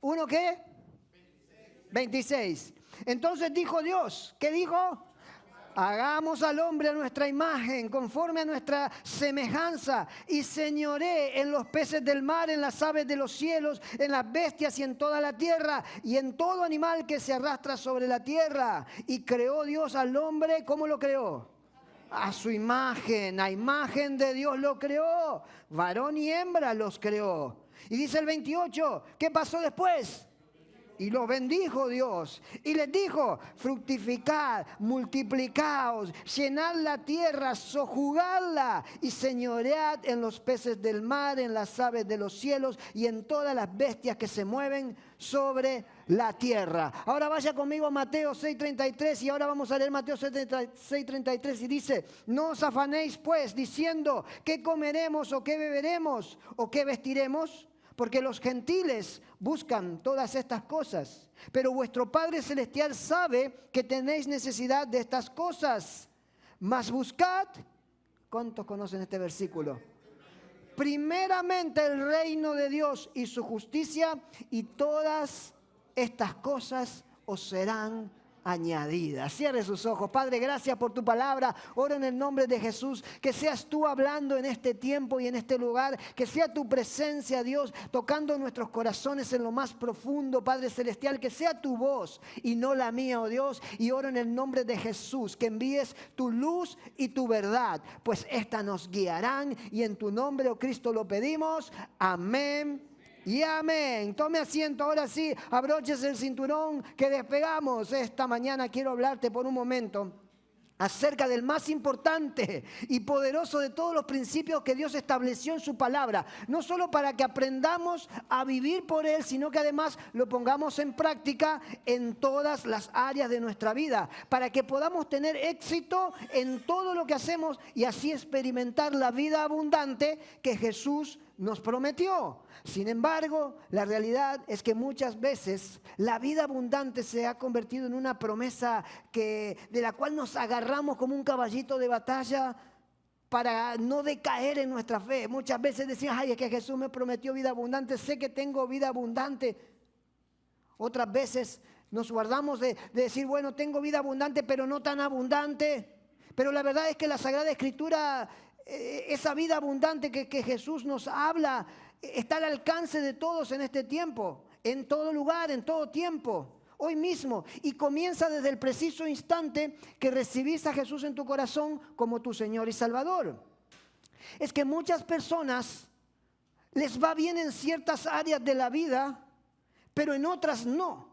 ¿1 qué? 26. Entonces dijo Dios, ¿qué dijo? Hagamos al hombre a nuestra imagen, conforme a nuestra semejanza, y señoree en los peces del mar, en las aves de los cielos, en las bestias y en toda la tierra, y en todo animal que se arrastra sobre la tierra. Y creó Dios al hombre, ¿cómo lo creó? A su imagen, a imagen de Dios lo creó. Varón y hembra los creó. Y dice el 28, ¿qué pasó después? Y los bendijo Dios y les dijo, fructificad, multiplicaos, llenad la tierra, sojuzgadla y señoread en los peces del mar, en las aves de los cielos y en todas las bestias que se mueven sobre la tierra. Ahora vaya conmigo a Mateo 6:33 y ahora vamos a leer Mateo 6:33 y dice, no os afanéis pues diciendo, ¿qué comeremos o qué beberemos o qué vestiremos? Porque los gentiles buscan todas estas cosas, pero vuestro Padre Celestial sabe que tenéis necesidad de estas cosas. Mas buscad, ¿cuántos conocen este versículo? Primeramente el reino de Dios y su justicia, y todas estas cosas os serán añadidas. Cierre sus ojos. Padre, gracias por tu palabra. Oro en el nombre de Jesús, que seas tú hablando en este tiempo y en este lugar, que sea tu presencia, Dios, tocando nuestros corazones en lo más profundo, Padre Celestial, que sea tu voz y no la mía, oh Dios, y oro en el nombre de Jesús, que envíes tu luz y tu verdad, pues éstas nos guiarán, y en tu nombre, oh Cristo, lo pedimos. Amén. Y amén. Tome asiento, ahora sí, abróchese el cinturón que despegamos. Esta mañana quiero hablarte por un momento acerca del más importante y poderoso de todos los principios que Dios estableció en su palabra. No solo para que aprendamos a vivir por Él, sino que además lo pongamos en práctica en todas las áreas de nuestra vida, para que podamos tener éxito en todo lo que hacemos y así experimentar la vida abundante que Jesús nos prometió. Sin embargo, la realidad es que muchas veces la vida abundante se ha convertido en una promesa de la cual nos agarramos como un caballito de batalla para no decaer en nuestra fe. Muchas veces decimos, ay, es que Jesús me prometió vida abundante, sé que tengo vida abundante. Otras veces nos guardamos de decir, bueno, tengo vida abundante, pero no tan abundante. Pero la verdad es que la Sagrada Escritura, esa vida abundante que Jesús nos habla, está al alcance de todos en este tiempo, en todo lugar, en todo tiempo, hoy mismo. Y comienza desde el preciso instante que recibís a Jesús en tu corazón como tu Señor y Salvador. Es que muchas personas les va bien en ciertas áreas de la vida, pero en otras no.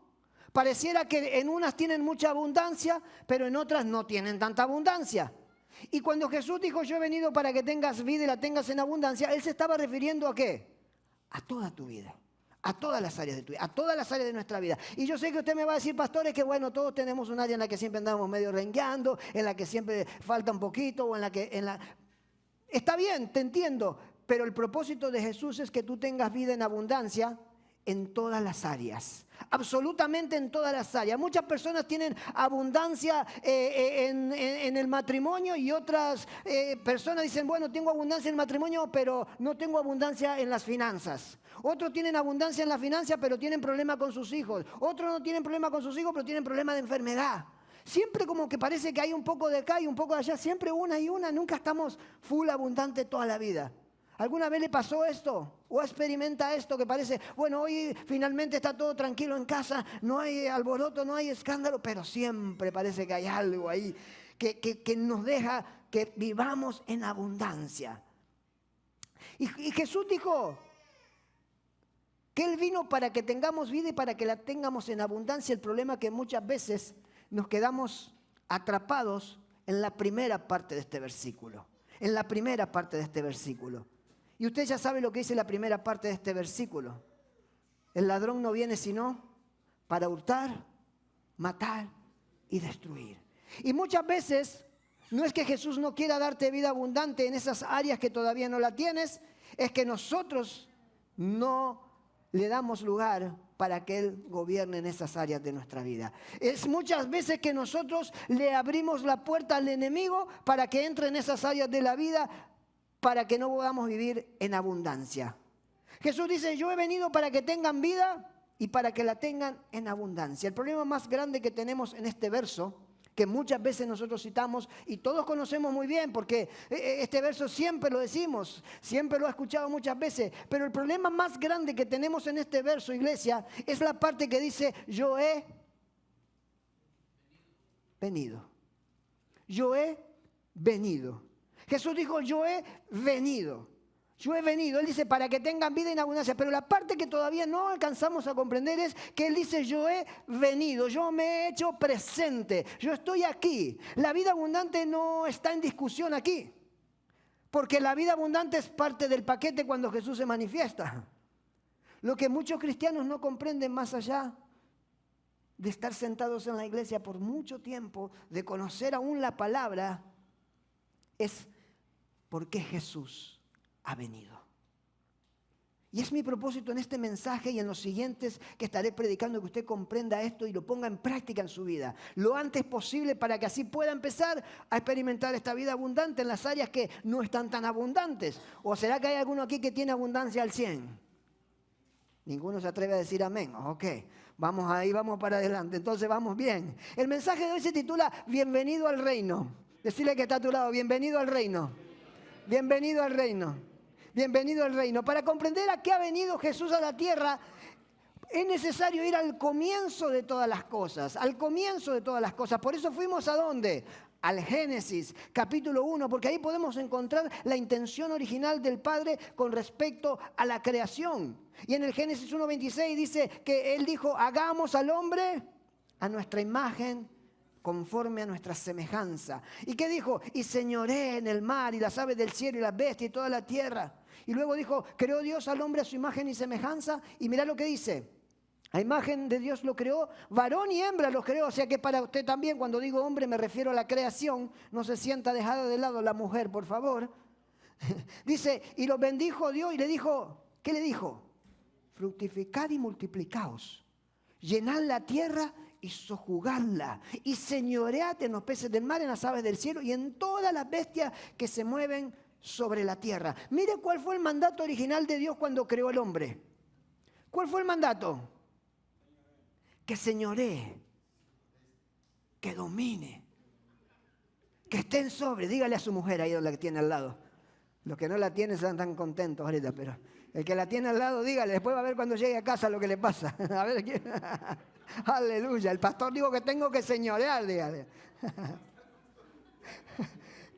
Pareciera que en unas tienen mucha abundancia, pero en otras no tienen tanta abundancia. Y cuando Jesús dijo, yo he venido para que tengas vida y la tengas en abundancia, Él se estaba refiriendo ¿a qué? A toda tu vida, a todas las áreas de tu vida, a todas las áreas de nuestra vida. Y yo sé que usted me va a decir, pastores, que bueno, todos tenemos un área en la que siempre andamos medio rengueando, en la que siempre falta un poquito, o Está bien, te entiendo, pero el propósito de Jesús es que tú tengas vida en abundancia en todas las áreas. Absolutamente en todas las áreas. Muchas personas tienen abundancia en el matrimonio y otras personas dicen, bueno, tengo abundancia en el matrimonio, pero no tengo abundancia en las finanzas. Otros tienen abundancia en la finanza, pero tienen problema con sus hijos. Otros no tienen problema con sus hijos, pero tienen problema de enfermedad. Siempre como que parece que hay un poco de acá y un poco de allá. Siempre una y una. Nunca estamos full abundante toda la vida. ¿Alguna vez le pasó esto? ¿O experimenta esto que parece, bueno, hoy finalmente está todo tranquilo en casa, no hay alboroto, no hay escándalo, pero siempre parece que hay algo ahí que nos deja que vivamos en abundancia? Y Jesús dijo que Él vino para que tengamos vida y para que la tengamos en abundancia. El problema es que muchas veces nos quedamos atrapados en la primera parte de este versículo. En la primera parte de este versículo. Y usted ya sabe lo que dice la primera parte de este versículo. El ladrón no viene sino para hurtar, matar y destruir. Y muchas veces no es que Jesús no quiera darte vida abundante en esas áreas que todavía no la tienes, es que nosotros no le damos lugar para que Él gobierne en esas áreas de nuestra vida. Es muchas veces que nosotros le abrimos la puerta al enemigo para que entre en esas áreas de la vida, para que no podamos vivir en abundancia. Jesús dice, yo he venido para que tengan vida y para que la tengan en abundancia. El problema más grande que tenemos en este verso, que muchas veces nosotros citamos y todos conocemos muy bien, porque este verso siempre lo decimos, siempre lo he escuchado muchas veces, pero el problema más grande que tenemos en este verso, iglesia, es la parte que dice, yo he venido. Yo he venido. Jesús dijo, yo he venido. Yo he venido, Él dice, para que tengan vida en abundancia. Pero la parte que todavía no alcanzamos a comprender es que Él dice, yo he venido, yo me he hecho presente, yo estoy aquí. La vida abundante no está en discusión aquí. Porque la vida abundante es parte del paquete cuando Jesús se manifiesta. Lo que muchos cristianos no comprenden más allá de estar sentados en la iglesia por mucho tiempo, de conocer aún la palabra, es por qué Jesús ha venido. Y es mi propósito en este mensaje y en los siguientes que estaré predicando, que usted comprenda esto y lo ponga en práctica en su vida lo antes posible, para que así pueda empezar a experimentar esta vida abundante en las áreas que no están tan abundantes. ¿O será que hay alguno aquí que tiene abundancia al 100? Ninguno se atreve a decir amén. Ok, vamos ahí, vamos para adelante. Entonces vamos bien. El mensaje de hoy se titula Bienvenido al reino. Decirle que está a tu lado, bienvenido al reino. Bienvenido al reino. Bienvenido al reino. Para comprender a qué ha venido Jesús a la tierra, es necesario ir al comienzo de todas las cosas. Al comienzo de todas las cosas. Por eso fuimos ¿a dónde? Al Génesis, capítulo 1, porque ahí podemos encontrar la intención original del Padre con respecto a la creación. Y en el Génesis 1:26 dice que Él dijo, hagamos al hombre a nuestra imagen, conforme a nuestra semejanza. ¿Y qué dijo? Y señoré en el mar y las aves del cielo y las bestias y toda la tierra. Y luego dijo, creó Dios al hombre a su imagen y semejanza. Y mirá lo que dice. A imagen de Dios lo creó, varón y hembra lo creó. O sea que para usted también, cuando digo hombre, me refiero a la creación. No se sienta dejada de lado la mujer, por favor. Dice, y los bendijo Dios y le dijo, ¿qué le dijo? Fructificad y multiplicaos. Llenad la tierra y sojuzgadla. Y señoread en los peces del mar, en las aves del cielo y en todas las bestias que se mueven sobre la tierra. Mire cuál fue el mandato original de Dios cuando creó al hombre. ¿Cuál fue el mandato? Que señoree, que domine, que estén sobre. Dígale a su mujer ahí donde la tiene al lado. Los que no la tienen están tan contentos ahorita, pero el que la tiene al lado, dígale, después va a ver cuando llegue a casa lo que le pasa. A ver quién. Aleluya, el pastor dijo que tengo que señorear, dígale.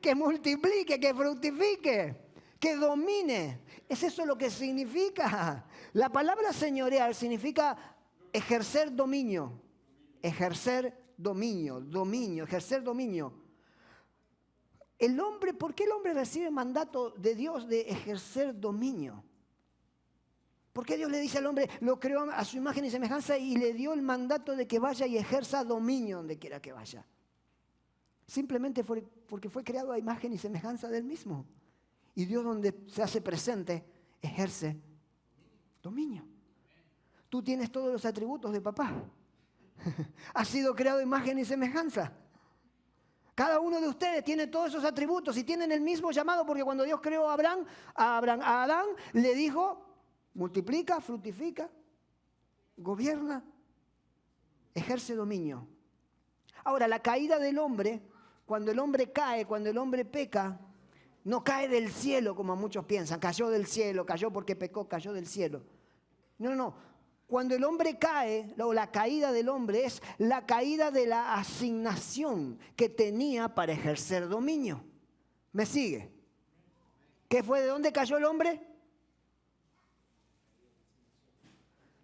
Que multiplique, que fructifique, que domine. ¿Es eso lo que significa? La palabra señorear significa ejercer dominio. Ejercer dominio, ejercer dominio. El hombre, ¿por qué el hombre recibe mandato de Dios de ejercer dominio? ¿Por qué Dios le dice al hombre, lo creó a su imagen y semejanza y le dio el mandato de que vaya y ejerza dominio donde quiera que vaya? Simplemente porque fue creado a imagen y semejanza del mismo. Y Dios, donde se hace presente, ejerce dominio. Tú tienes todos los atributos de papá. Has sido creado a imagen y semejanza. Cada uno de ustedes tiene todos esos atributos y tienen el mismo llamado, porque cuando Dios creó a Adán le dijo, multiplica, fructifica, gobierna, ejerce dominio. Ahora, la caída del hombre, cuando el hombre cae, cuando el hombre peca, no cae del cielo como muchos piensan. Cayó del cielo, cayó porque pecó, cayó del cielo. No. Cuando el hombre cae, o la caída del hombre es la caída de la asignación que tenía para ejercer dominio. ¿Me sigue? ¿Qué fue? ¿De dónde cayó el hombre?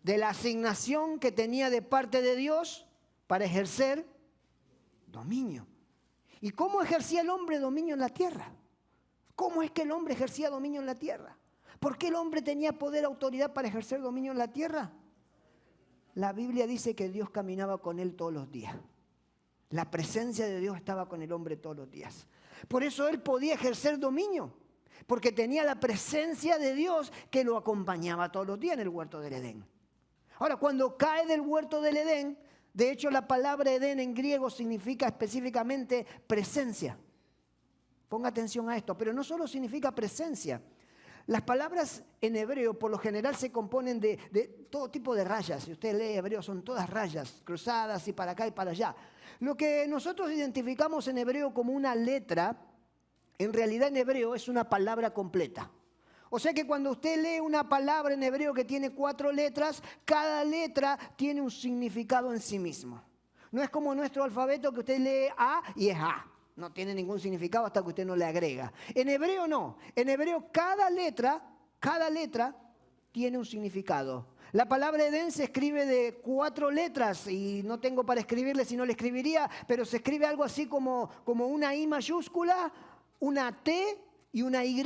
De la asignación que tenía de parte de Dios para ejercer dominio. ¿Y cómo ejercía el hombre dominio en la tierra? ¿Cómo es que el hombre ejercía dominio en la tierra? ¿Por qué el hombre tenía poder, autoridad para ejercer dominio en la tierra? La Biblia dice que Dios caminaba con él todos los días. La presencia de Dios estaba con el hombre todos los días. Por eso él podía ejercer dominio, porque tenía la presencia de Dios que lo acompañaba todos los días en el huerto del Edén. Ahora, cuando cae del huerto del Edén, de hecho la palabra Edén en griego significa específicamente presencia. Ponga atención a esto, pero no solo significa presencia. Las palabras en hebreo por lo general se componen de todo tipo de rayas. Si usted lee hebreo son todas rayas cruzadas y para acá y para allá. Lo que nosotros identificamos en hebreo como una letra, en realidad en hebreo es una palabra completa. O sea que cuando usted lee una palabra en hebreo que tiene 4 letras, cada letra tiene un significado en sí mismo. No es como nuestro alfabeto que usted lee A y es A. No tiene ningún significado hasta que usted no le agrega. En hebreo no. En hebreo cada letra tiene un significado. La palabra Edén se escribe de 4 letras y no tengo para escribirle si no le escribiría, pero se escribe algo así como una I mayúscula, una T y una Y.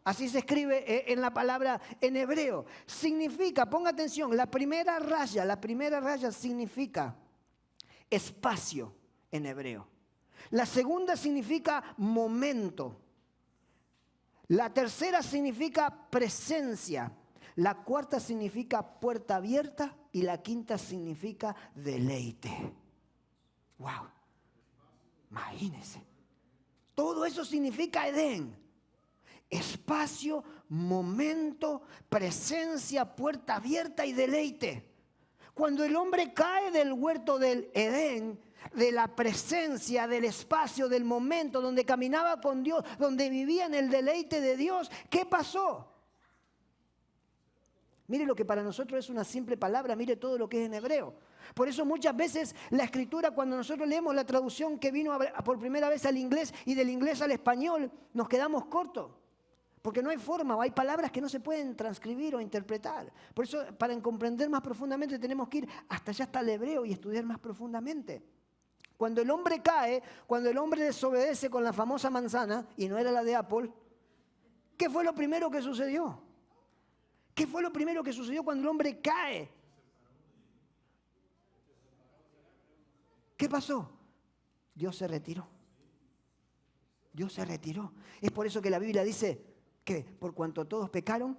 Así se escribe en la palabra en hebreo. Significa, ponga atención, la primera raya significa espacio en hebreo. La segunda significa momento. La tercera significa presencia. La cuarta significa puerta abierta y la quinta significa deleite. ¡Wow! Imagínense. Todo eso significa Edén. Espacio, momento, presencia, puerta abierta y deleite. Cuando el hombre cae del huerto del Edén, de la presencia, del espacio, del momento donde caminaba con Dios, donde vivía en el deleite de Dios, ¿qué pasó? Mire lo que para nosotros es una simple palabra, mire todo lo que es en hebreo. Por eso muchas veces la escritura, cuando nosotros leemos la traducción que vino por primera vez al inglés y del inglés al español, nos quedamos cortos. Porque no hay forma, o hay palabras que no se pueden transcribir o interpretar. Por eso, para comprender más profundamente, tenemos que ir hasta allá, hasta el hebreo y estudiar más profundamente. Cuando el hombre cae, cuando el hombre desobedece con la famosa manzana, y no era la de Apple, ¿qué fue lo primero que sucedió? ¿Qué fue lo primero que sucedió cuando el hombre cae? ¿Qué pasó? Dios se retiró. Dios se retiró. Es por eso que la Biblia dice que por cuanto todos pecaron,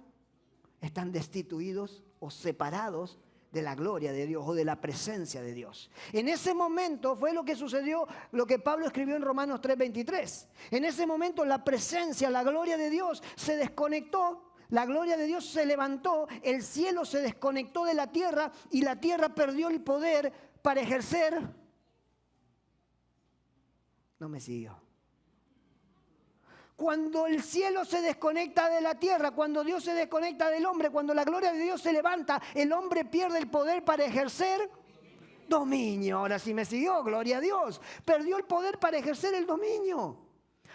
están destituidos o separados de la gloria de Dios o de la presencia de Dios. En ese momento fue lo que sucedió, lo que Pablo escribió en Romanos 3:23. En ese momento la presencia, la gloria de Dios se desconectó, la gloria de Dios se levantó, el cielo se desconectó de la tierra y la tierra perdió el poder para ejercer. No me siguió. Cuando el cielo se desconecta de la tierra, cuando Dios se desconecta del hombre, cuando la gloria de Dios se levanta, el hombre pierde el poder para ejercer dominio. Ahora sí me siguió, gloria a Dios. Perdió el poder para ejercer el dominio.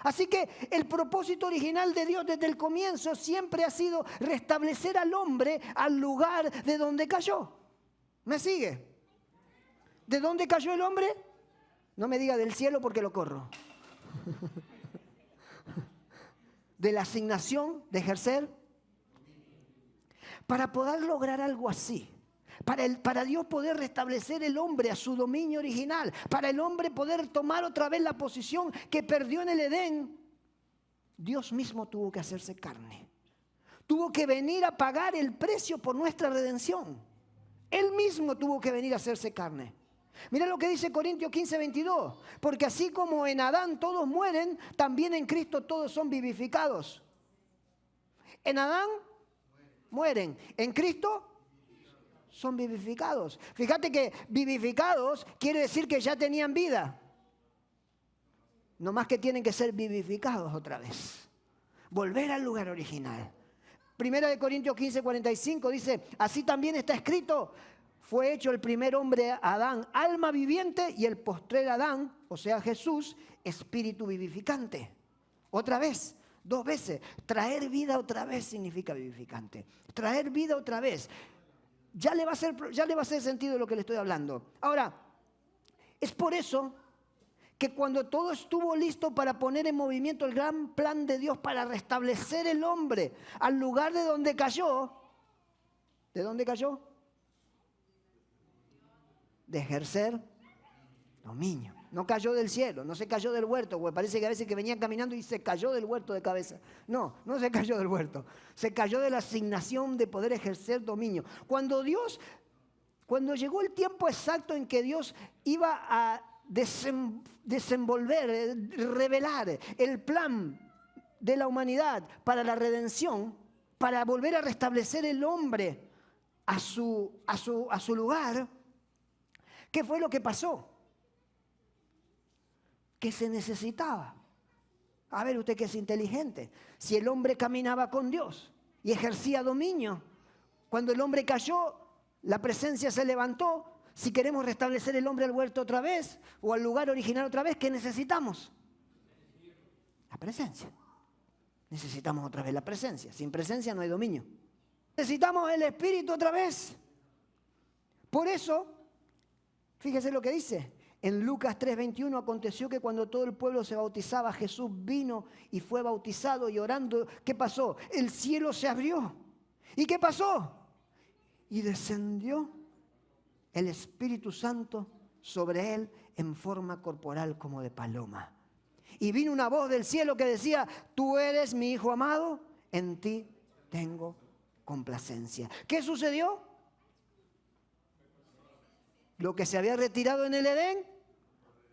Así que el propósito original de Dios desde el comienzo siempre ha sido restablecer al hombre al lugar de donde cayó. ¿Me sigue? ¿De dónde cayó el hombre? No me diga del cielo porque lo corro. De la asignación de ejercer. Para poder lograr algo así, para Dios poder restablecer el hombre a su dominio original, para el hombre poder tomar otra vez la posición que perdió en el Edén, Dios mismo tuvo que hacerse carne. Tuvo que venir a pagar el precio por nuestra redención. Él mismo tuvo que venir a hacerse carne. Mira lo que dice Corintios 15:22. Porque así como en Adán todos mueren, también en Cristo todos son vivificados. En Adán mueren, en Cristo son vivificados. Fíjate que vivificados quiere decir que ya tenían vida. No más que tienen que ser vivificados otra vez. Volver al lugar original. Primera de Corintios 15:45 dice, así también está escrito, fue hecho el primer hombre Adán, alma viviente, y el postrer Adán, o sea Jesús, espíritu vivificante. Otra vez, 2 veces. Traer vida otra vez significa vivificante. Traer vida otra vez. Ya le va a hacer sentido lo que le estoy hablando. Ahora, es por eso que cuando todo estuvo listo para poner en movimiento el gran plan de Dios para restablecer el hombre al lugar de donde cayó, ¿de dónde cayó? De ejercer dominio. No cayó del cielo, no se cayó del huerto, porque parece que a veces que venían caminando y se cayó del huerto de cabeza. No, no se cayó del huerto. Se cayó de la asignación de poder ejercer dominio. Cuando llegó el tiempo exacto en que Dios iba a desenvolver, revelar el plan de la humanidad para la redención, para volver a restablecer el hombre a su lugar, ¿qué fue lo que pasó? Que se necesitaba. A ver, usted que es inteligente. Si el hombre caminaba con Dios y ejercía dominio, cuando el hombre cayó, la presencia se levantó. Si queremos restablecer el hombre al huerto otra vez o al lugar original otra vez, ¿qué necesitamos? La presencia. Necesitamos otra vez la presencia. Sin presencia no hay dominio. Necesitamos el Espíritu otra vez. Por eso, fíjese lo que dice. En Lucas 3:21 aconteció que cuando todo el pueblo se bautizaba, Jesús vino y fue bautizado y orando. ¿Qué pasó? El cielo se abrió. ¿Y qué pasó? Y descendió el Espíritu Santo sobre él en forma corporal como de paloma. Y vino una voz del cielo que decía: tú eres mi Hijo amado, en ti tengo complacencia. ¿Qué sucedió? Lo que se había retirado en el Edén,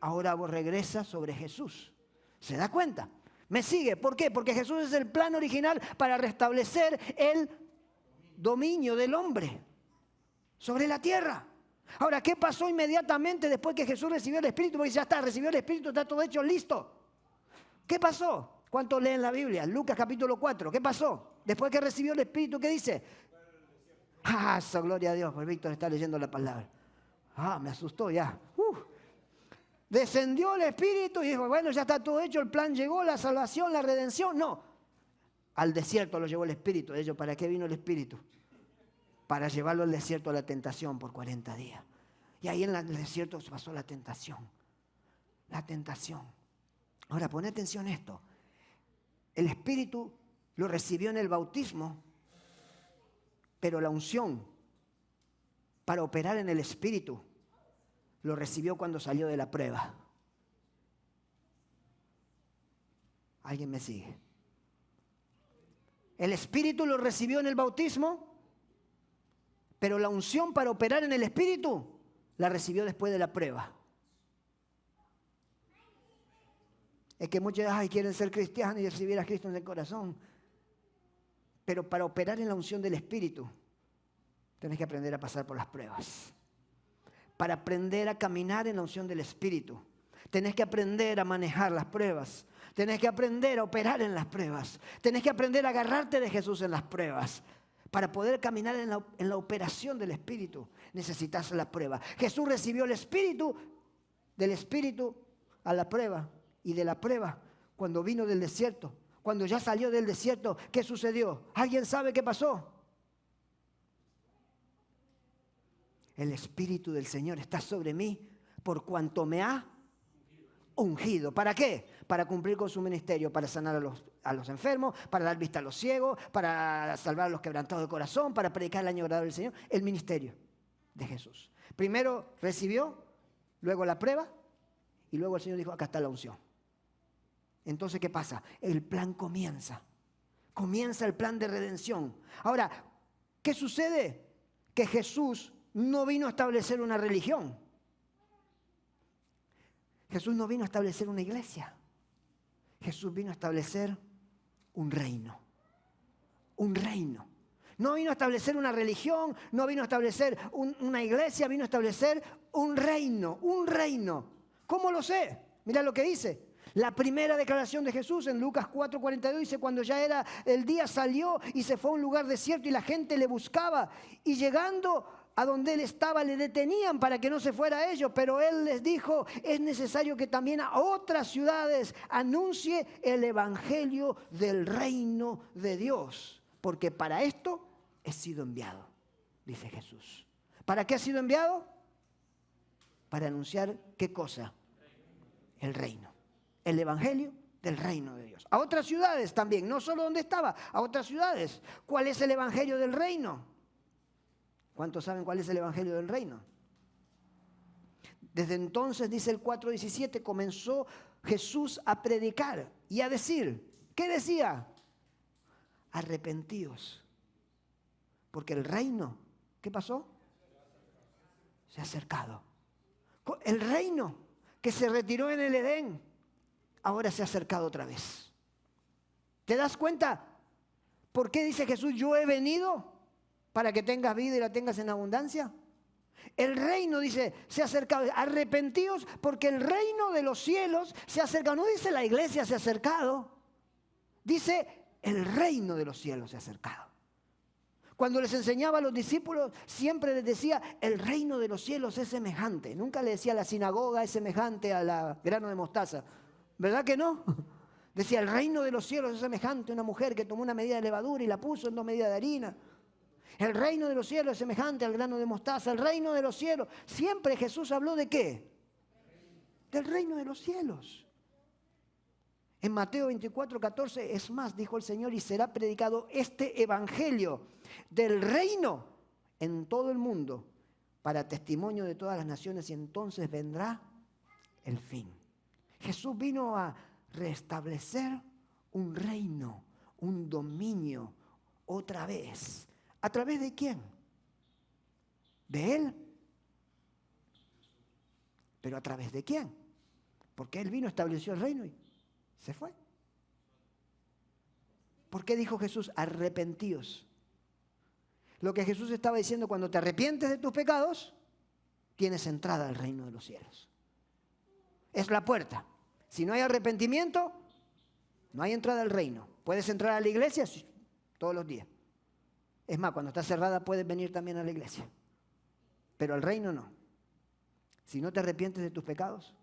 ahora regresa sobre Jesús. ¿Se da cuenta? ¿Me sigue? ¿Por qué? Porque Jesús es el plan original para restablecer el dominio del hombre sobre la tierra. Ahora, ¿qué pasó inmediatamente después que Jesús recibió el Espíritu? Porque ya está, recibió el Espíritu, está todo hecho, listo. ¿Qué pasó? ¿Cuántos leen la Biblia? Lucas capítulo 4. ¿Qué pasó? Después que recibió el Espíritu, ¿qué dice? ¡Esa gloria a Dios! Pues Víctor está leyendo la palabra. Me asustó ya. Descendió el Espíritu y dijo: bueno, ya está todo hecho, el plan llegó, la salvación, la redención. No, al desierto lo llevó el Espíritu. De ellos, ¿para qué vino el Espíritu? Para llevarlo al desierto a la tentación por 40 días. Y ahí en el desierto se pasó la tentación. La tentación. Ahora, pone atención a esto. El Espíritu lo recibió en el bautismo, pero la unción para operar en el Espíritu lo recibió cuando salió de la prueba. ¿Alguien me sigue? El Espíritu lo recibió en el bautismo, pero la unción para operar en el Espíritu la recibió después de la prueba. Es que muchos quieren ser cristianos y recibir a Cristo en el corazón. Pero para operar en la unción del Espíritu, tenés que aprender a pasar por las pruebas. Para aprender a caminar en la unción del Espíritu, tenés que aprender a manejar las pruebas. Tenés que aprender a operar en las pruebas. Tenés que aprender a agarrarte de Jesús en las pruebas. Para poder caminar en la operación del Espíritu, necesitas la prueba. Jesús recibió el Espíritu, del Espíritu a la prueba. Y de la prueba, cuando vino del desierto, cuando ya salió del desierto, ¿qué sucedió? ¿Alguien sabe qué pasó? El Espíritu del Señor está sobre mí por cuanto me ha ungido. ¿Para qué? Para cumplir con su ministerio, para sanar a los enfermos, para dar vista a los ciegos, para salvar a los quebrantados de corazón, para predicar el año agradable del Señor. El ministerio de Jesús. Primero recibió, luego la prueba, y luego el Señor dijo: acá está la unción. Entonces, ¿qué pasa? El plan comienza. Comienza el plan de redención. Ahora, ¿qué sucede? Que Jesús no vino a establecer una religión. Jesús no vino a establecer una iglesia. Jesús vino a establecer un reino. Un reino. No vino a establecer una religión, no vino a establecer una iglesia, vino a establecer un reino. Un reino. ¿Cómo lo sé? Mira lo que dice. La primera declaración de Jesús en Lucas 4:42 dice: cuando ya era el día, salió y se fue a un lugar desierto y la gente le buscaba. Y llegando a donde él estaba, le detenían para que no se fuera a ellos. Pero él les dijo: es necesario que también a otras ciudades anuncie el evangelio del reino de Dios. Porque para esto he sido enviado, dice Jesús. ¿Para qué ha sido enviado? Para anunciar, ¿qué cosa? El reino. El evangelio del reino de Dios. A otras ciudades también, no solo donde estaba, a otras ciudades. ¿Cuál es el evangelio del reino? ¿Cuántos saben cuál es el evangelio del reino? Desde entonces, dice el 4:17, comenzó Jesús a predicar y a decir. ¿Qué decía? Arrepentíos. Porque el reino, ¿qué pasó? Se ha acercado. El reino que se retiró en el Edén, ahora se ha acercado otra vez. ¿Te das cuenta? ¿Por qué dice Jesús, yo he venido para que tengas vida y la tengas en abundancia? El reino, dice, se ha acercado. Arrepentíos porque el reino de los cielos se ha acercado. No dice la iglesia se ha acercado. Dice el reino de los cielos se ha acercado. Cuando les enseñaba a los discípulos, siempre les decía, el reino de los cielos es semejante. Nunca le decía la sinagoga es semejante a la grano de mostaza. ¿Verdad que no? Decía, el reino de los cielos es semejante a una mujer que tomó una medida de levadura y la puso en 2 medidas de harina. El reino de los cielos es semejante al grano de mostaza. El reino de los cielos. Siempre Jesús habló ¿de qué? Del reino de los cielos. En Mateo 24:14, es más, dijo el Señor, y será predicado este evangelio del reino en todo el mundo para testimonio de todas las naciones, y entonces vendrá el fin. Jesús vino a restablecer un reino, un dominio, otra vez. ¿A través de quién? ¿De Él? ¿Pero a través de quién? Porque Él vino, estableció el reino y se fue. ¿Por qué dijo Jesús, arrepentíos? Lo que Jesús estaba diciendo, cuando te arrepientes de tus pecados, tienes entrada al reino de los cielos. Es la puerta. Si no hay arrepentimiento, no hay entrada al reino. ¿Puedes entrar a la iglesia? Sí, todos los días. Es más, cuando está cerrada puedes venir también a la iglesia. Pero al reino no. Si no te arrepientes de tus pecados,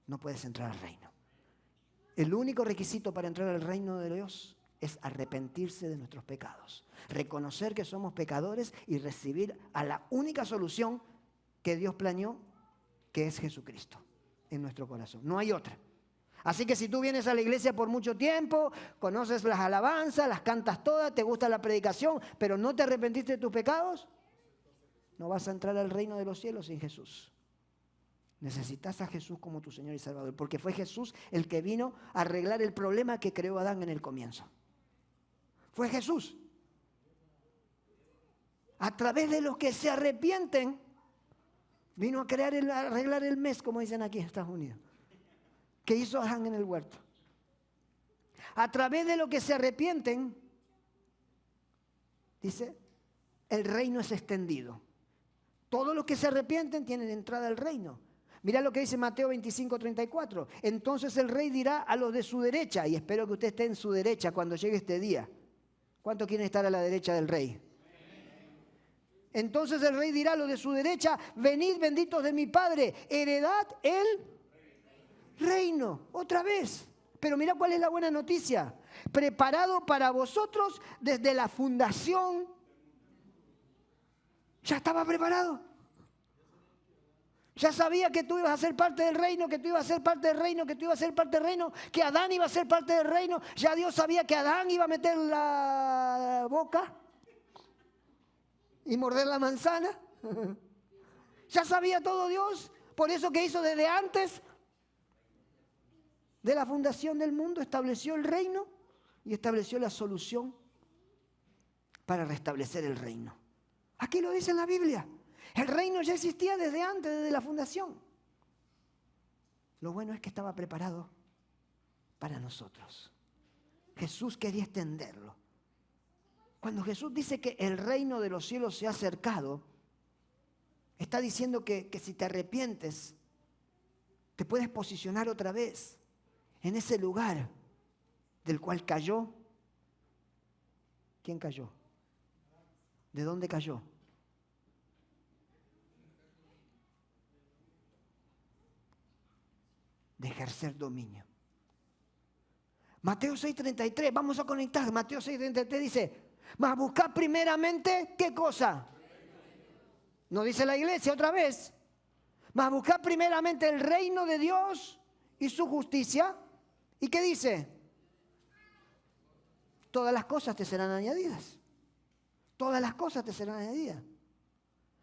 no puedes entrar al reino. El único requisito para entrar al reino de Dios es arrepentirse de nuestros pecados. Reconocer que somos pecadores y recibir a la única solución que Dios planeó, que es Jesucristo en nuestro corazón. No hay otra. Así que si tú vienes a la iglesia por mucho tiempo, conoces las alabanzas, las cantas todas, te gusta la predicación, pero no te arrepentiste de tus pecados, no vas a entrar al reino de los cielos sin Jesús. Necesitas a Jesús como tu Señor y Salvador, porque fue Jesús el que vino a arreglar el problema que creó Adán en el comienzo. Fue Jesús. A través de los que se arrepienten, vino a arreglar el mes, como dicen aquí en Estados Unidos, que hizo Adán en el huerto. A través de los que se arrepienten, dice, el reino es extendido. Todos los que se arrepienten tienen entrada al reino. Mira lo que dice Mateo 25:34. Entonces el rey dirá a los de su derecha, y espero que usted esté en su derecha cuando llegue este día. ¿Cuántos quieren estar a la derecha del rey? Entonces el rey dirá a los de su derecha, venid benditos de mi Padre, heredad el reino. Otra vez. Pero mira cuál es la buena noticia. Preparado para vosotros desde la fundación. Ya estaba preparado. Ya sabía que tú ibas a ser parte del reino, que tú ibas a ser parte del reino, que tú ibas a ser parte del reino, que Adán iba a ser parte del reino. Ya Dios sabía que Adán iba a meter la boca y morder la manzana. Ya sabía todo Dios. Por eso que hizo desde antes de la fundación del mundo, estableció el reino y estableció la solución para restablecer el reino. Aquí lo dice en la Biblia. El reino ya existía desde antes, desde la fundación. Lo bueno es que estaba preparado para nosotros. Jesús quería extenderlo. Cuando Jesús dice que el reino de los cielos se ha acercado, está diciendo que si te arrepientes, te puedes posicionar otra vez en ese lugar del cual cayó. ¿Quién cayó? ¿De dónde cayó? De ejercer dominio. Mateo 6:33, vamos a conectar. Mateo 6:33 dice, mas buscad primeramente, ¿qué cosa? No dice la iglesia otra vez. Mas buscad primeramente el reino de Dios y su justicia. ¿Y qué dice? Todas las cosas te serán añadidas. Todas las cosas te serán añadidas.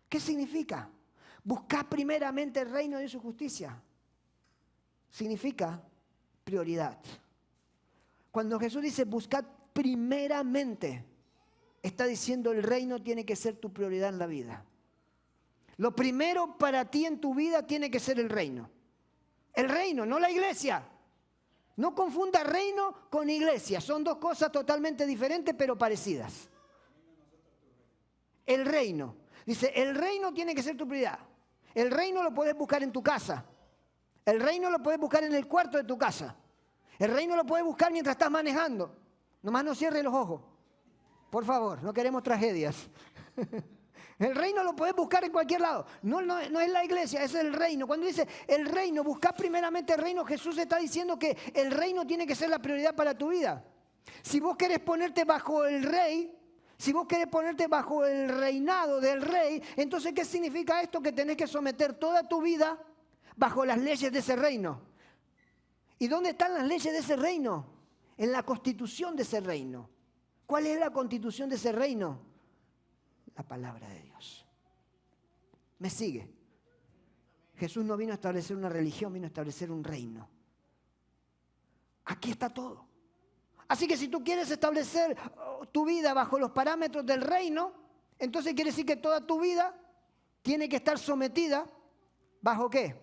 ¿Qué significa? Buscad primeramente el reino de Dios y su justicia. Significa prioridad. Cuando Jesús dice buscad primeramente, está diciendo el reino tiene que ser tu prioridad en la vida. Lo primero para ti en tu vida tiene que ser el reino. El reino, no la iglesia. No confunda reino con iglesia. Son dos cosas totalmente diferentes pero parecidas. El reino. Dice, el reino tiene que ser tu prioridad. El reino lo puedes buscar en tu casa. El reino lo puedes buscar en el cuarto de tu casa. El reino lo puedes buscar mientras estás manejando. Nomás no cierres los ojos. Por favor, no queremos tragedias. El reino lo puedes buscar en cualquier lado. No es la iglesia, es el reino. Cuando dice el reino, busca primeramente el reino, Jesús está diciendo que el reino tiene que ser la prioridad para tu vida. Si vos querés ponerte bajo el rey, si vos querés ponerte bajo el reinado del rey, entonces ¿qué significa esto? Que tenés que someter toda tu vida bajo las leyes de ese reino. ¿Y dónde están las leyes de ese reino? En la constitución de ese reino. ¿Cuál es la constitución de ese reino? La palabra de Dios. ¿Me sigue? Jesús no vino a establecer una religión, vino a establecer un reino. Aquí está todo. Así que si tú quieres establecer tu vida bajo los parámetros del reino, entonces quiere decir que toda tu vida tiene que estar sometida ¿bajo qué?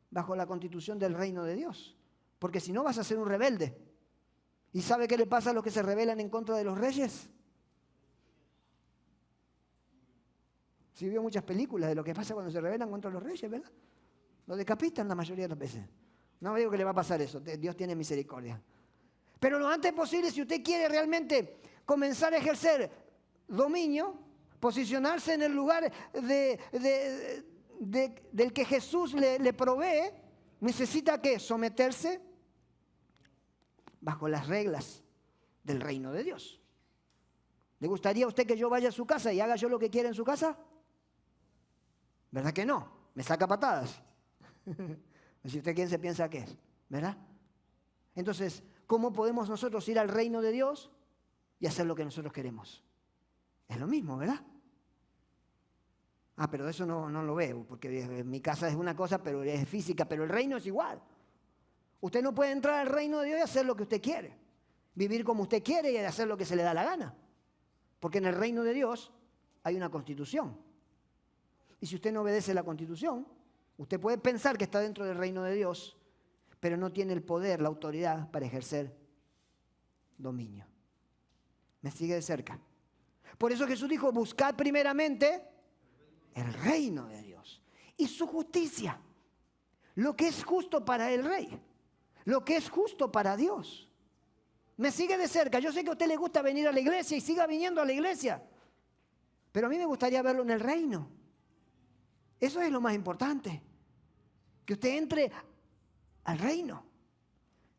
Bajo la constitución del reino de Dios. Porque si no vas a ser un rebelde. ¿Y sabe qué le pasa a los que se rebelan en contra de los reyes? Sí, vio muchas películas de lo que pasa cuando se rebelan contra los reyes, ¿verdad? Lo decapitan la mayoría de las veces. No digo que le va a pasar eso, Dios tiene misericordia. Pero lo antes posible, si usted quiere realmente comenzar a ejercer dominio, posicionarse en el lugar del que Jesús le provee, necesita ¿qué? Someterse bajo las reglas del reino de Dios. ¿Le gustaría a usted que yo vaya a su casa y haga yo lo que quiera en su casa? ¿Verdad que no? Me saca patadas. Si usted quién se piensa que es, ¿verdad? Entonces, ¿cómo podemos nosotros ir al reino de Dios y hacer lo que nosotros queremos? Es lo mismo, ¿verdad? Ah, pero eso no lo veo, porque mi casa es una cosa, pero es física, pero el reino es igual. Usted no puede entrar al reino de Dios y hacer lo que usted quiere, vivir como usted quiere y hacer lo que se le da la gana. Porque en el reino de Dios hay una constitución. Y si usted no obedece la constitución, usted puede pensar que está dentro del reino de Dios, pero no tiene el poder, la autoridad para ejercer dominio. ¿Me sigue de cerca? Por eso Jesús dijo, buscad primeramente el reino de Dios y su justicia. Lo que es justo para el rey, lo que es justo para Dios. Me sigue de cerca. Yo sé que a usted le gusta venir a la iglesia y siga viniendo a la iglesia, pero a mí me gustaría verlo en el reino. Eso es lo más importante. Que usted entre al reino.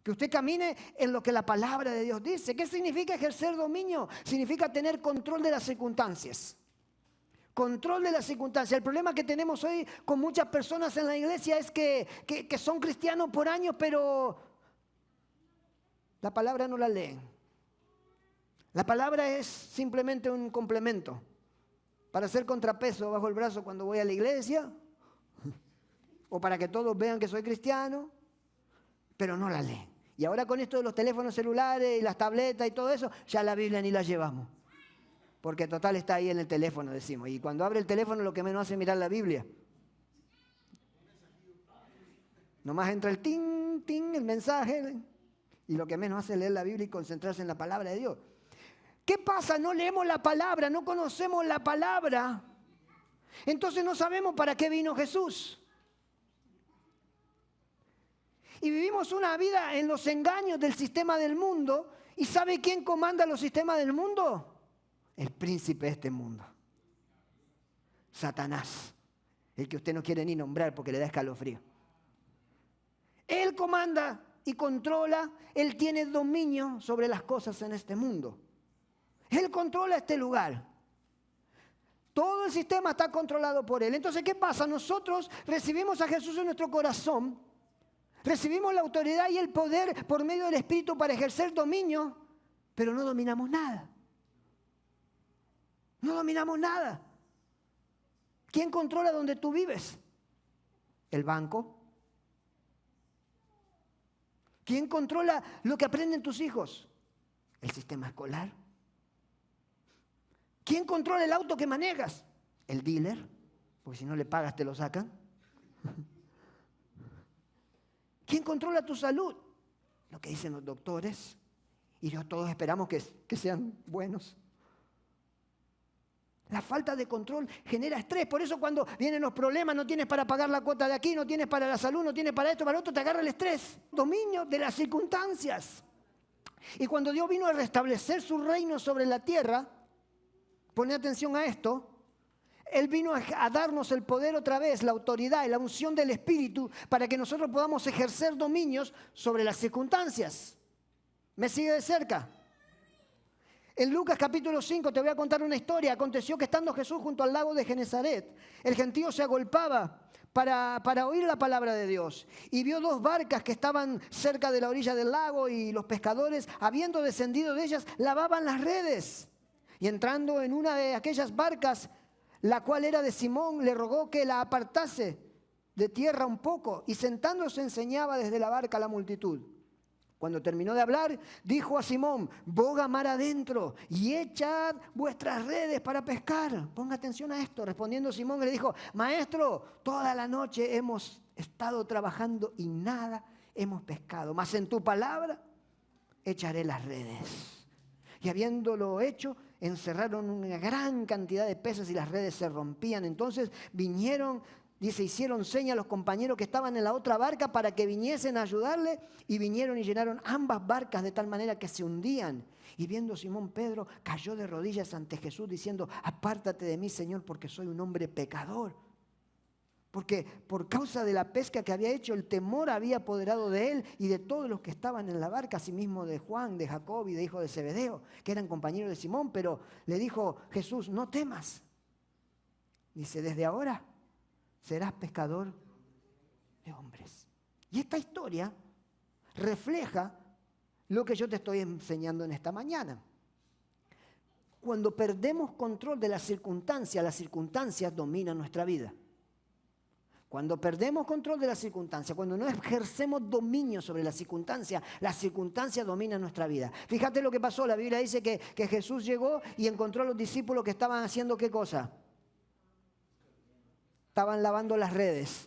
Que usted camine en lo que la palabra de Dios dice. ¿Qué significa ejercer dominio? Significa tener control de las circunstancias. Control de las circunstancias. El problema que tenemos hoy con muchas personas en la iglesia es que son cristianos por años, pero la palabra no la leen. La palabra es simplemente un complemento para hacer contrapeso bajo el brazo cuando voy a la iglesia, o para que todos vean que soy cristiano, pero no la leen. Y ahora con esto de los teléfonos celulares y las tabletas y todo eso, ya la Biblia ni la llevamos. Porque total está ahí en el teléfono, decimos. Y cuando abre el teléfono lo que menos hace es mirar la Biblia. Nomás entra el ting, ting, el mensaje, y lo que menos hace es leer la Biblia y concentrarse en la palabra de Dios. ¿Qué pasa? No leemos la palabra, no conocemos la palabra. Entonces no sabemos para qué vino Jesús. Y vivimos una vida en los engaños del sistema del mundo. ¿Y sabe quién comanda los sistemas del mundo? El príncipe de este mundo. Satanás. El que usted no quiere ni nombrar porque le da escalofrío. Él comanda y controla. Él tiene dominio sobre las cosas en este mundo. Él controla este lugar. Todo el sistema está controlado por Él. Entonces, ¿qué pasa? Nosotros recibimos a Jesús en nuestro corazón, recibimos la autoridad y el poder por medio del Espíritu para ejercer dominio, pero no dominamos nada. No dominamos nada. ¿Quién controla donde tú vives? ¿El banco? ¿Quién controla lo que aprenden tus hijos? ¿El sistema escolar? ¿Quién controla el auto que manejas? ¿El dealer? Porque si no le pagas te lo sacan. ¿Quién controla tu salud? Lo que dicen los doctores. Y todos esperamos que sean buenos. La falta de control genera estrés. Por eso cuando vienen los problemas, no tienes para pagar la cuota de aquí, no tienes para la salud, no tienes para esto, para lo otro, te agarra el estrés. Dominio de las circunstancias. Y cuando Dios vino a restablecer su reino sobre la tierra, pone atención a esto, Él vino a darnos el poder otra vez, la autoridad y la unción del Espíritu para que nosotros podamos ejercer dominios sobre las circunstancias. ¿Me sigue de cerca? En Lucas capítulo 5 te voy a contar una historia. Aconteció que estando Jesús junto al lago de Genesaret, el gentío se agolpaba para oír la palabra de Dios. Y vio dos barcas que estaban cerca de la orilla del lago y los pescadores, habiendo descendido de ellas, lavaban las redes. Y entrando en una de aquellas barcas, la cual era de Simón, le rogó que la apartase de tierra un poco. Y sentándose enseñaba desde la barca a la multitud. Cuando terminó de hablar, dijo a Simón, boga mar adentro y echad vuestras redes para pescar. Ponga atención a esto. Respondiendo Simón le dijo, maestro, toda la noche hemos estado trabajando y nada hemos pescado. Mas en tu palabra echaré las redes. Y habiéndolo hecho, encerraron una gran cantidad de peces y las redes se rompían. Entonces vinieron, dice, hicieron seña a los compañeros que estaban en la otra barca para que viniesen a ayudarle, y vinieron y llenaron ambas barcas de tal manera que se hundían. Y viendo Simón Pedro, cayó de rodillas ante Jesús diciendo, apártate de mí, Señor, porque soy un hombre pecador. Porque por causa de la pesca que había hecho, el temor había apoderado de él y de todos los que estaban en la barca, asimismo de Juan, de Jacob y de hijo de Zebedeo, que eran compañeros de Simón. Pero le dijo Jesús, no temas. Dice, desde ahora serás pescador de hombres. Y esta historia refleja lo que yo te estoy enseñando en esta mañana. Cuando perdemos control de las circunstancias dominan nuestra vida. Cuando perdemos control de las circunstancias, cuando no ejercemos dominio sobre las circunstancias dominan nuestra vida. Fíjate lo que pasó, la Biblia dice que Jesús llegó y encontró a los discípulos que estaban haciendo ¿qué cosa? Estaban lavando las redes.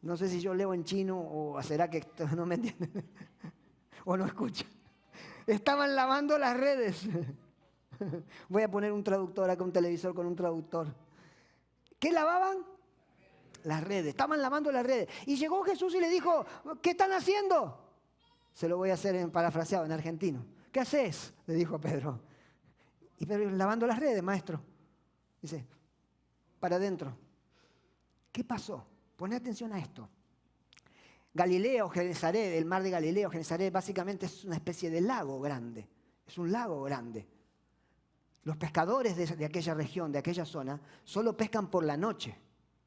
No sé si yo leo en chino o será que no me entienden o no escuchan. Estaban lavando las redes. Voy a poner un traductor acá, un televisor con un traductor. ¿Qué lavaban? Las redes. Estaban lavando las redes. Y llegó Jesús y le dijo, ¿qué están haciendo? Se lo voy a hacer en parafraseado, en argentino. ¿Qué haces? Le dijo a Pedro. Y Pedro, lavando las redes, maestro. Dice, para adentro. ¿Qué pasó? Poné atención a esto. Galilea o Genesaret, el mar de Galilea o Genesaret, básicamente es una especie de lago grande. Es un lago grande. Los pescadores de aquella región, de aquella zona, solo pescan por la noche.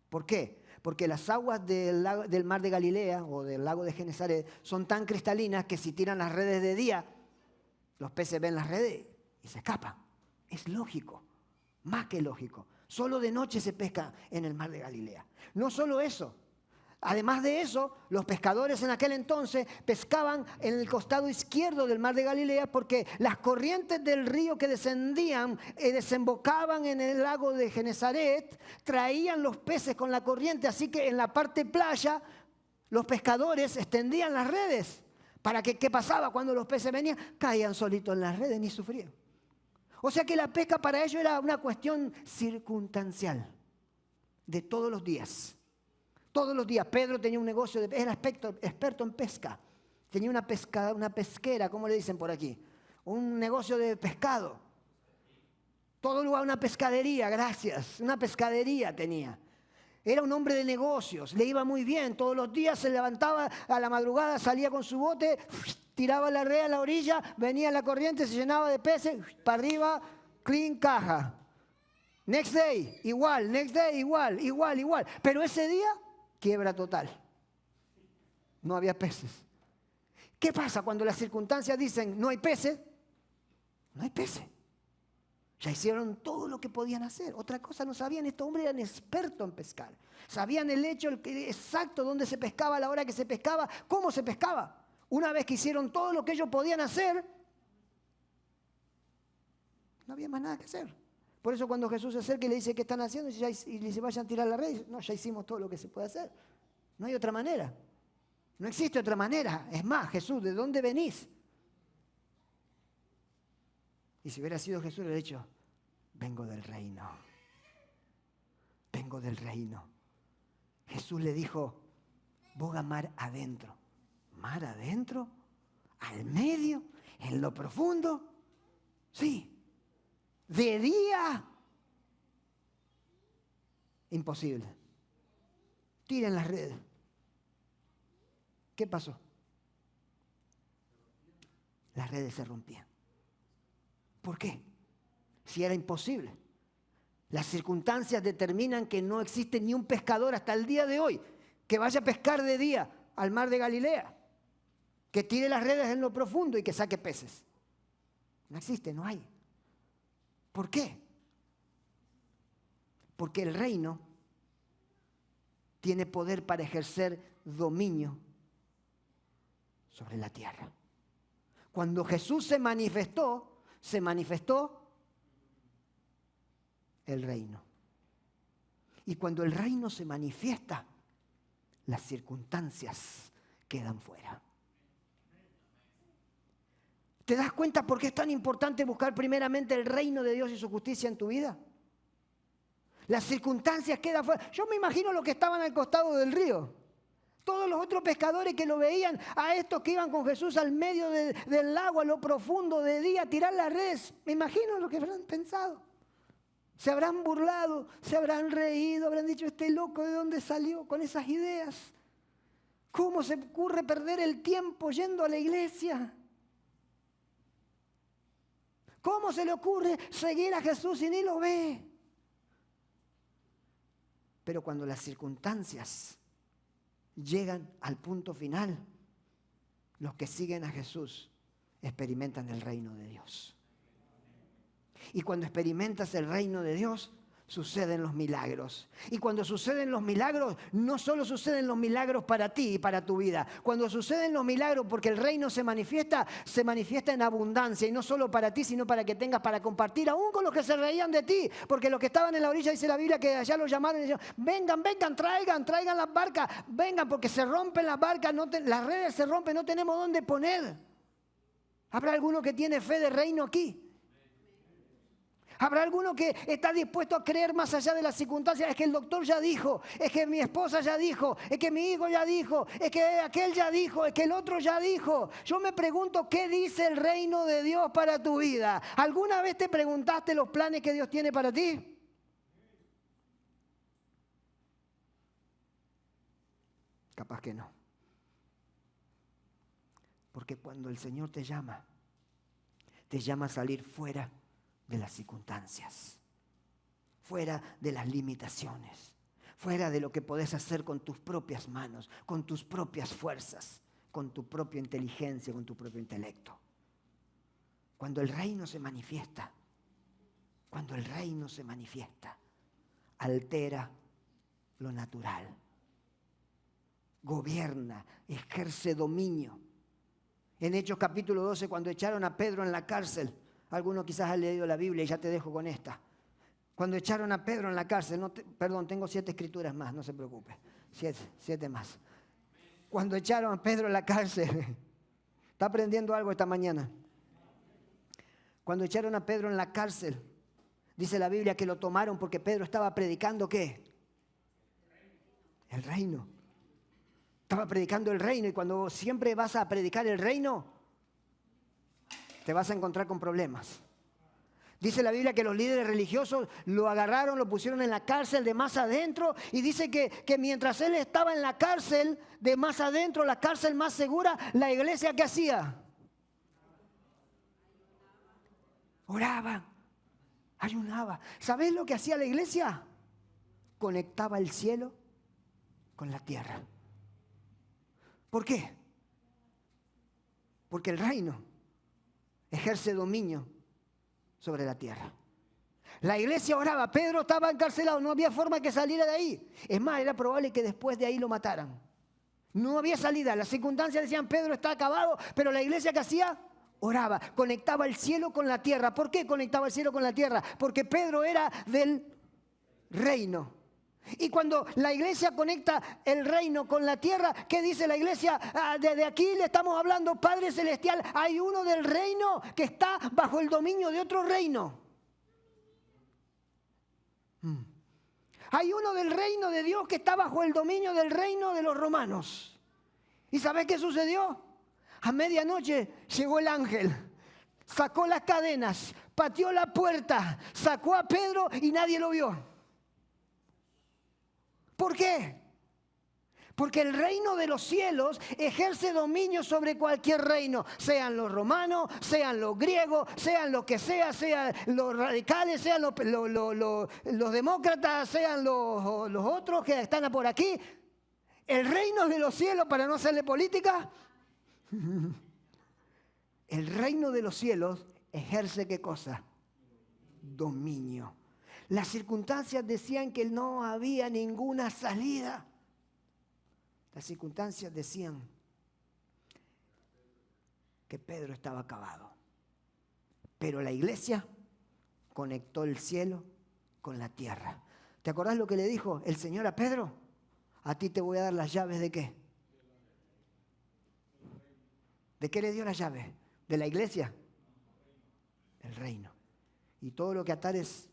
¿Por qué? Porque las aguas del mar de Galilea o del lago de Genesaret son tan cristalinas que si tiran las redes de día, los peces ven las redes y se escapan. Es lógico, más que lógico. Solo de noche se pesca en el mar de Galilea. No solo eso. Además de eso, los pescadores en aquel entonces pescaban en el costado izquierdo del mar de Galilea porque las corrientes del río que descendían y desembocaban en el lago de Genesaret traían los peces con la corriente, así que en la parte playa los pescadores extendían las redes para que, ¿qué pasaba? Cuando los peces venían, caían solitos en las redes, ni sufrían. O sea que la pesca para ellos era una cuestión circunstancial de todos los días. Todos los días. Pedro tenía un negocio, era experto en pesca. Tenía una pesquera, ¿cómo le dicen por aquí? Un negocio de pescado. Todo lugar, una pescadería, gracias. Una pescadería tenía. Era un hombre de negocios, le iba muy bien. Todos los días se levantaba a la madrugada, salía con su bote, tiraba la red a la orilla, venía la corriente, se llenaba de peces, para arriba, clean, caja. Next day, igual, igual. Pero ese día, quiebra total. No había peces. ¿Qué pasa cuando las circunstancias dicen no hay peces? No hay peces. Ya hicieron todo lo que podían hacer. Otra cosa no sabían. Estos hombres eran expertos en pescar. Sabían el hecho exacto dónde se pescaba, a la hora que se pescaba, cómo se pescaba. Una vez que hicieron todo lo que ellos podían hacer, no había más nada que hacer. Por eso cuando Jesús se acerca y le dice, ¿qué están haciendo? Y le dice, vayan a tirar la red. Dice, no, ya hicimos todo lo que se puede hacer. No hay otra manera. No existe otra manera. Es más, Jesús, ¿de dónde venís? Y si hubiera sido Jesús, le hubiera dicho, vengo del reino. Vengo del reino. Jesús le dijo, boga mar adentro. ¿Mar adentro? ¿Al medio? ¿En lo profundo? Sí. ¿De día? Imposible. Tiren las redes. ¿Qué pasó? Las redes se rompían. ¿Por qué? Si era imposible. Las circunstancias determinan que no existe ni un pescador hasta el día de hoy que vaya a pescar de día al mar de Galilea, que tire las redes en lo profundo y que saque peces. No existe, no hay. ¿Por qué? Porque el reino tiene poder para ejercer dominio sobre la tierra. Cuando Jesús se manifestó el reino. Y cuando el reino se manifiesta, las circunstancias quedan fuera. ¿Te das cuenta por qué es tan importante buscar primeramente el reino de Dios y su justicia en tu vida? Las circunstancias quedan fuera. Yo me imagino los que estaban al costado del río. Todos los otros pescadores que lo veían, a estos que iban con Jesús al medio del lago, a lo profundo de día, a tirar las redes. Me imagino lo que habrán pensado. Se habrán burlado, se habrán reído, habrán dicho, este loco, ¿de dónde salió con esas ideas? ¿Cómo se ocurre perder el tiempo yendo a la iglesia? ¿Cómo se le ocurre seguir a Jesús y ni lo ve? Pero cuando las circunstancias llegan al punto final, los que siguen a Jesús experimentan el reino de Dios. Y cuando experimentas el reino de Dios, suceden los milagros. Y cuando suceden los milagros, no solo suceden los milagros para ti y para tu vida. Cuando suceden los milagros, porque el reino se manifiesta en abundancia. Y no solo para ti, sino para que tengas para compartir, aún con los que se reían de ti. Porque los que estaban en la orilla, dice la Biblia, que allá los llamaron y dijeron, vengan, traigan las barcas. Vengan, porque se rompen las barcas, las redes se rompen, no tenemos dónde poner. ¿Habrá alguno que tiene fe de reino aquí? ¿Habrá alguno que está dispuesto a creer más allá de las circunstancias? Es que el doctor ya dijo, es que mi esposa ya dijo, es que mi hijo ya dijo, es que aquel ya dijo, es que el otro ya dijo. Yo me pregunto, ¿qué dice el reino de Dios para tu vida? ¿Alguna vez te preguntaste los planes que Dios tiene para ti? Capaz que no. Porque cuando el Señor te llama a salir fuera de las circunstancias, fuera de las limitaciones, fuera de lo que podés hacer con tus propias manos, con tus propias fuerzas, con tu propia inteligencia, con tu propio intelecto. Cuando el reino se manifiesta, altera lo natural, gobierna, ejerce dominio. En Hechos capítulo 12, cuando echaron a Pedro en la cárcel, algunos quizás han leído la Biblia y ya te dejo con esta. Cuando echaron a Pedro en la cárcel, tengo 7 escrituras más, no se preocupe, 7 más. Cuando echaron a Pedro en la cárcel, ¿está aprendiendo algo esta mañana? Cuando echaron a Pedro en la cárcel, dice la Biblia que lo tomaron porque Pedro estaba predicando ¿qué? El reino. Estaba predicando el reino, y cuando siempre vas a predicar el reino, te vas a encontrar con problemas. Dice la Biblia que los líderes religiosos lo agarraron, lo pusieron en la cárcel de más adentro, y dice que mientras él estaba en la cárcel de más adentro, la cárcel más segura, la iglesia ¿qué hacía? Oraba, ayunaba. ¿Sabés lo que hacía la iglesia? Conectaba el cielo con la tierra. ¿Por qué? Porque el reino ejerce dominio sobre la tierra. La iglesia oraba, Pedro estaba encarcelado, no había forma que saliera de ahí. Es más, era probable que después de ahí lo mataran. No había salida, las circunstancias decían Pedro está acabado, pero la iglesia ¿qué hacía? Oraba, conectaba el cielo con la tierra. ¿Por qué conectaba el cielo con la tierra? Porque Pedro era del reino. Y cuando la iglesia conecta el reino con la tierra, ¿qué dice la iglesia? Desde aquí le estamos hablando, Padre Celestial, hay uno del reino que está bajo el dominio de otro reino. Hay uno del reino de Dios que está bajo el dominio del reino de los romanos. ¿Y sabes qué sucedió? A medianoche llegó el ángel, sacó las cadenas, pateó la puerta, sacó a Pedro y nadie lo vio. ¿Por qué? Porque el reino de los cielos ejerce dominio sobre cualquier reino, sean los romanos, sean los griegos, sean lo que sea, sean los radicales, sean los demócratas, sean los otros que están por aquí. El reino de los cielos, para no hacerle política, el reino de los cielos ejerce ¿qué cosa? Dominio. Las circunstancias decían que no había ninguna salida. Las circunstancias decían que Pedro estaba acabado. Pero la iglesia conectó el cielo con la tierra. ¿Te acordás lo que le dijo el Señor a Pedro? A ti te voy a dar las llaves ¿de qué? ¿De qué le dio las llaves? ¿De la iglesia? El reino. Y todo lo que atares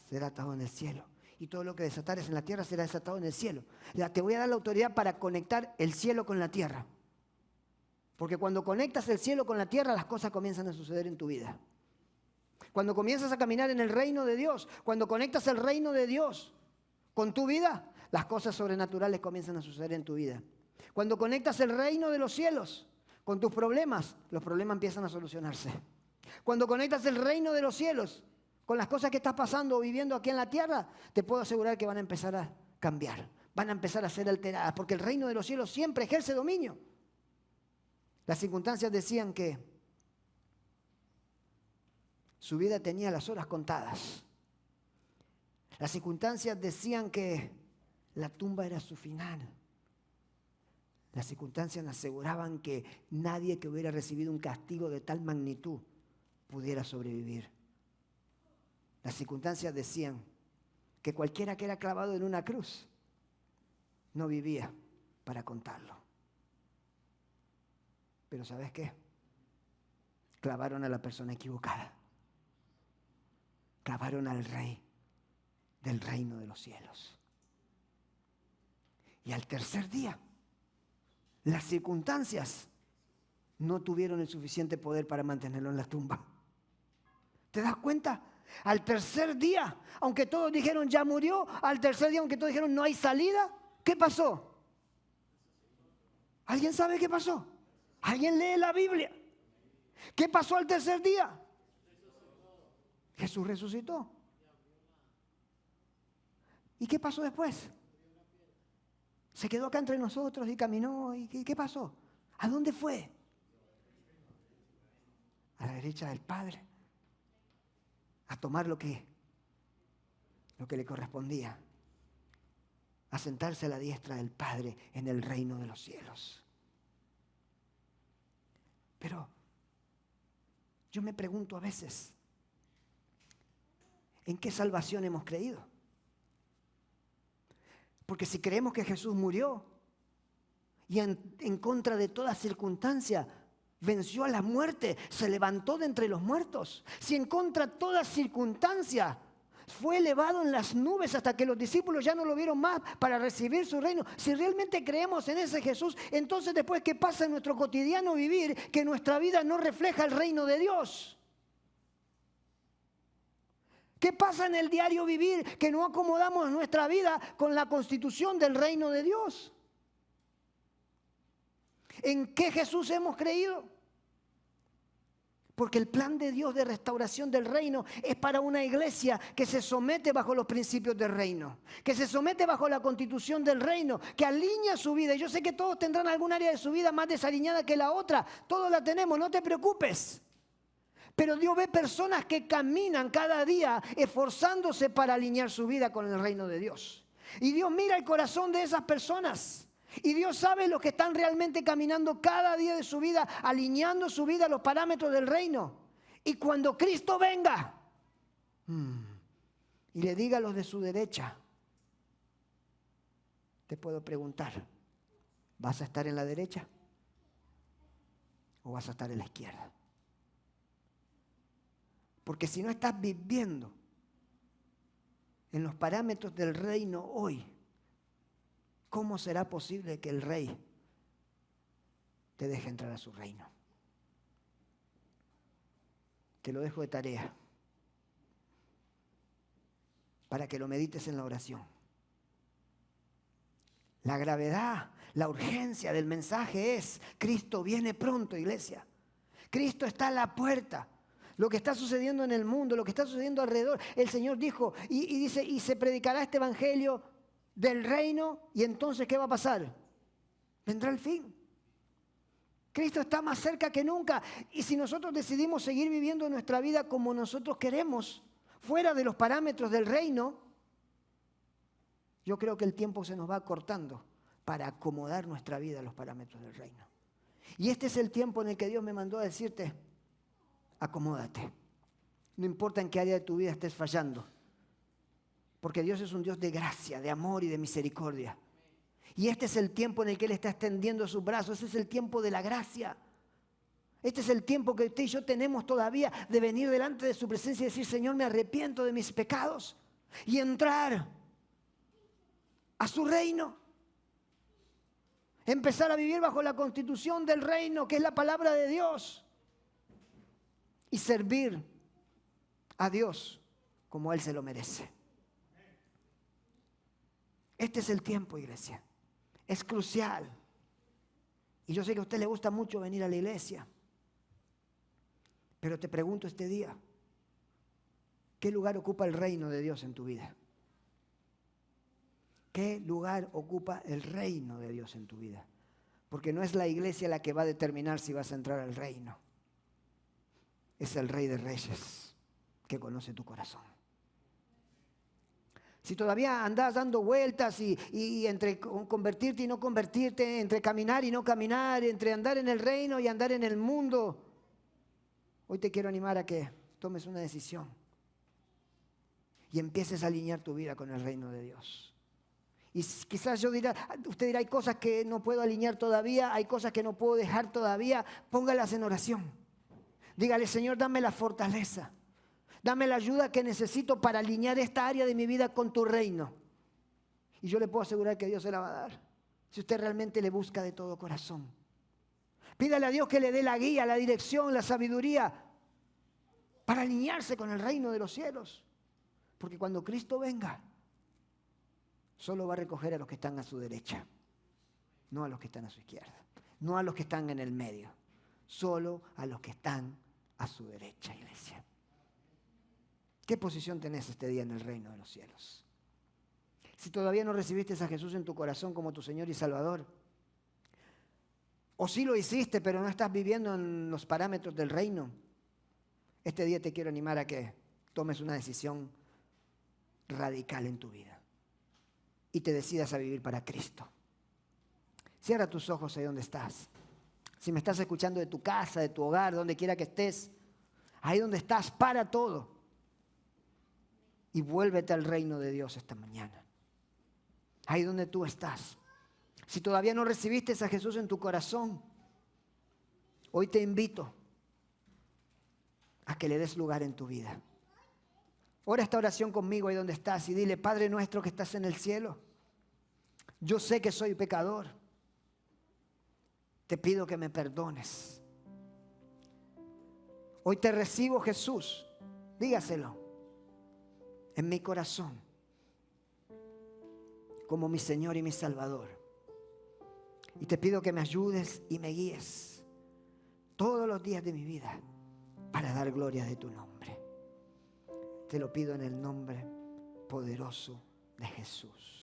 será atado en el cielo. Y todo lo que desatares en la tierra será desatado en el cielo. Ya, te voy a dar la autoridad para conectar el cielo con la tierra. Porque cuando conectas el cielo con la tierra, las cosas comienzan a suceder en tu vida. Cuando comienzas a caminar en el reino de Dios, cuando conectas el reino de Dios con tu vida, las cosas sobrenaturales comienzan a suceder en tu vida. Cuando conectas el reino de los cielos con tus problemas, los problemas empiezan a solucionarse. Cuando conectas el reino de los cielos con las cosas que estás pasando o viviendo aquí en la tierra, te puedo asegurar que van a empezar a cambiar, van a empezar a ser alteradas, porque el reino de los cielos siempre ejerce dominio. Las circunstancias decían que su vida tenía las horas contadas. Las circunstancias decían que la tumba era su final. Las circunstancias aseguraban que nadie que hubiera recibido un castigo de tal magnitud pudiera sobrevivir. Las circunstancias decían que cualquiera que era clavado en una cruz no vivía para contarlo. Pero ¿sabes qué? Clavaron a la persona equivocada. Clavaron al rey del reino de los cielos. Y al tercer día, las circunstancias no tuvieron el suficiente poder para mantenerlo en la tumba. ¿Te das cuenta? Al tercer día, aunque todos dijeron ya murió, al tercer día, aunque todos dijeron no hay salida, ¿qué pasó? ¿Alguien sabe qué pasó? ¿Alguien lee la Biblia? ¿Qué pasó al tercer día? Jesús resucitó. ¿Y qué pasó después? Se quedó acá entre nosotros y caminó. ¿Y qué pasó? ¿A dónde fue? A la derecha del Padre. A tomar lo que le correspondía. A sentarse a la diestra del Padre en el reino de los cielos. Pero yo me pregunto a veces, ¿en qué salvación hemos creído? Porque si creemos que Jesús murió y en contra de toda circunstancia venció a la muerte, se levantó de entre los muertos, si en contra de toda circunstancia fue elevado en las nubes hasta que los discípulos ya no lo vieron más para recibir su reino, si realmente creemos en ese Jesús, entonces después, ¿qué pasa en nuestro cotidiano vivir? Que nuestra vida no refleja el reino de Dios. ¿Qué pasa en el diario vivir? Que no acomodamos nuestra vida con la constitución del reino de Dios. ¿En qué Jesús hemos creído? Porque el plan de Dios de restauración del reino es para una iglesia que se somete bajo los principios del reino, que se somete bajo la constitución del reino, que alinea su vida. Y yo sé que todos tendrán algún área de su vida más desalineada que la otra. Todos la tenemos, no te preocupes. Pero Dios ve personas que caminan cada día esforzándose para alinear su vida con el reino de Dios. Y Dios mira el corazón de esas personas. Y Dios sabe los que están realmente caminando cada día de su vida, alineando su vida a los parámetros del reino. Y cuando Cristo venga, y le diga a los de su derecha, te puedo preguntar, ¿vas a estar en la derecha o vas a estar en la izquierda? Porque si no estás viviendo en los parámetros del reino hoy, ¿cómo será posible que el rey te deje entrar a su reino? Te lo dejo de tarea para que lo medites en la oración. La gravedad, la urgencia del mensaje es: Cristo viene pronto, iglesia. Cristo está a la puerta. Lo que está sucediendo en el mundo, lo que está sucediendo alrededor, el Señor dijo y dice, y se predicará este evangelio del reino, y entonces ¿qué va a pasar? Vendrá el fin. Cristo está más cerca que nunca, y si nosotros decidimos seguir viviendo nuestra vida como nosotros queremos, fuera de los parámetros del reino, yo creo que el tiempo se nos va acortando para acomodar nuestra vida a los parámetros del reino. Y este es el tiempo en el que Dios me mandó a decirte: acomódate. No importa en qué área de tu vida estés fallando, porque Dios es un Dios de gracia, de amor y de misericordia. Y este es el tiempo en el que Él está extendiendo sus brazos. Ese es el tiempo de la gracia. Este es el tiempo que usted y yo tenemos todavía de venir delante de su presencia y decir: Señor, me arrepiento de mis pecados, y entrar a su reino. Empezar a vivir bajo la constitución del reino, que es la palabra de Dios, y servir a Dios como Él se lo merece. Este es el tiempo, iglesia. Es crucial. Y yo sé que a usted le gusta mucho venir a la iglesia, pero te pregunto este día: ¿qué lugar ocupa el reino de Dios en tu vida? ¿Qué lugar ocupa el reino de Dios en tu vida? Porque no es la iglesia la que va a determinar si vas a entrar al reino. Es el Rey de Reyes que conoce tu corazón. Si todavía andas dando vueltas y entre convertirte y no convertirte, entre caminar y no caminar, entre andar en el reino y andar en el mundo, hoy te quiero animar a que tomes una decisión y empieces a alinear tu vida con el reino de Dios. Y quizás usted dirá: hay cosas que no puedo alinear todavía, hay cosas que no puedo dejar todavía. Póngalas en oración. Dígale: Señor, dame la fortaleza, dame la ayuda que necesito para alinear esta área de mi vida con tu reino. Y yo le puedo asegurar que Dios se la va a dar, si usted realmente le busca de todo corazón. Pídale a Dios que le dé la guía, la dirección, la sabiduría para alinearse con el reino de los cielos. Porque cuando Cristo venga, solo va a recoger a los que están a su derecha, no a los que están a su izquierda, no a los que están en el medio, solo a los que están a su derecha, iglesia. ¿Qué posición tenés este día en el reino de los cielos? Si todavía no recibiste a Jesús en tu corazón como tu Señor y Salvador, o si lo hiciste pero no estás viviendo en los parámetros del reino, este día te quiero animar a que tomes una decisión radical en tu vida y te decidas a vivir para Cristo. Cierra tus ojos ahí donde estás. Si me estás escuchando de tu casa, de tu hogar, donde quiera que estés, ahí donde estás, para todo y vuélvete al reino de Dios esta mañana. Ahí donde tú estás. Si todavía no recibiste a Jesús en tu corazón, hoy te invito a que le des lugar en tu vida. Ora esta oración conmigo ahí donde estás y dile: Padre nuestro que estás en el cielo, yo sé que soy pecador. Te pido que me perdones. Hoy te recibo, Jesús, dígaselo, en mi corazón, como mi Señor y mi Salvador. Y te pido que me ayudes y me guíes todos los días de mi vida para dar gloria de tu nombre. Te lo pido en el nombre poderoso de Jesús.